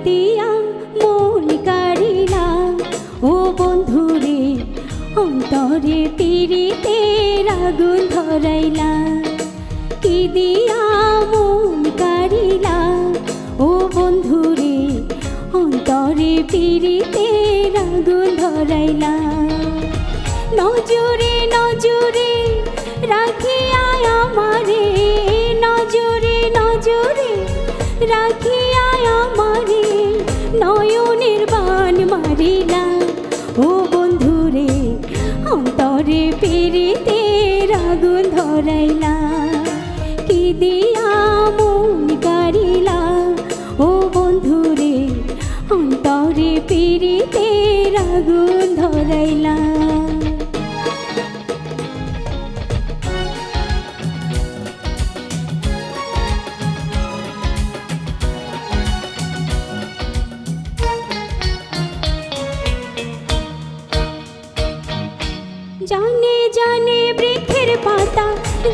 দিয়া মন কাড়িলা ও বন্ধুরে অন্তরে পীড়িতের আগুন ধরাইলা কি দিয়া মন কাড়িলা ও বন্ধুরে অন্তরে পীড়িতের আগুন ধরাইলা নজরে নজরে রাখিয়া আমারে নজরে নজরে রাখিয়া আমারে নয়নের বান মারিলা ও বন্ধুরে অন্তরে পীড়িতের আগুন ধরাইলা কি দিয়া মন কাড়িলা ও বন্ধুরে অন্তরে পীড়িতের আগুন ধরাইলা জানে জানে বৃক্ষের পাতা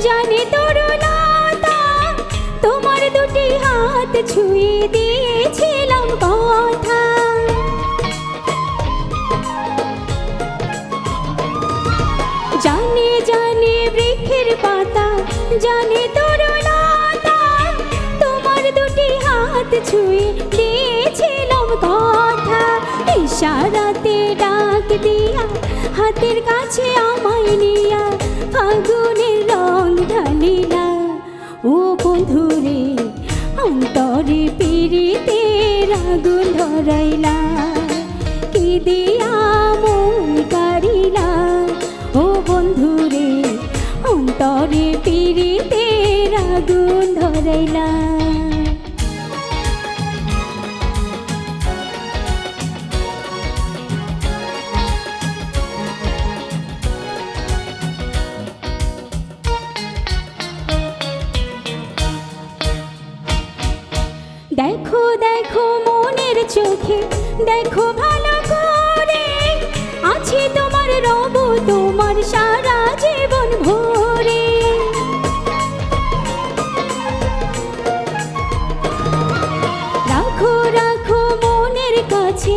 জানে তরুণতা তোমার দুটি হাত ছুঁয়ে দিয়েছিলাম কথা জানে জানে বৃক্ষের পাতা জানে তরুণতা তোমার দুটি হাত ছুঁয়ে দিয়েছিলাম কথা ইশারাতে ডাক দিয়া হাতের কাছে আমায় নিয়া ফাগুনের রং ঢালিলা ও বন্ধুরে অন্তরে পীড়িতের আগুন ধরাইলা কি দিয়া মন কাড়িলা ও বন্ধুরে অন্তরে পীড়িতের আগুন ধরাইলা দেখো দেখো মনের চোখে দেখো ভালো করে আছি তোমার রব তোমার সারা জীবন ভরে রাখো রাখো মনের কাছে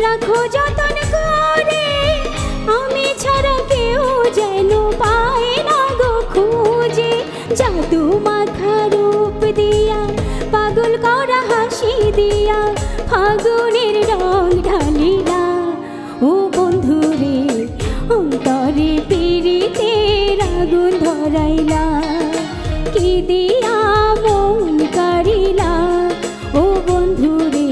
রাখো যতন করে আমি ছাড়া কেউ যেন পায় না গো খুঁজে জাদু মাখা রূপ দিয়া পাগল করা হাসি দিয়া ফাগুনের রং ঢালিলা ও বন্ধুরে অন্তরে পীড়িতের আগুন ধরাইলা কি দিয়া মন কাড়িলা ও বন্ধুরে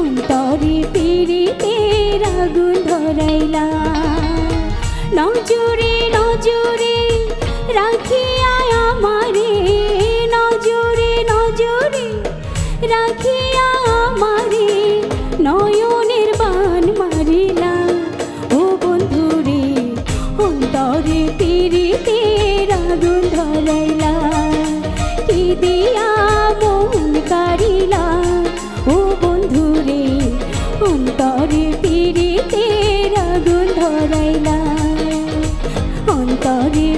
অন্তরে পীড়িতের আগুন ধরাইলা নজরে নজরে রাখিয়া আমারে নজরে নজরে রাখিয়া আমারে নয়নের বান মারিলা ও বন্ধুরে অন্তরে পীড়িতের আগুন ধরাইলা কি দিয়া মন কাড়িলা ও বন্ধুরে অন্তরে পীড়িতের আগুন ধরাইলা অন্তরে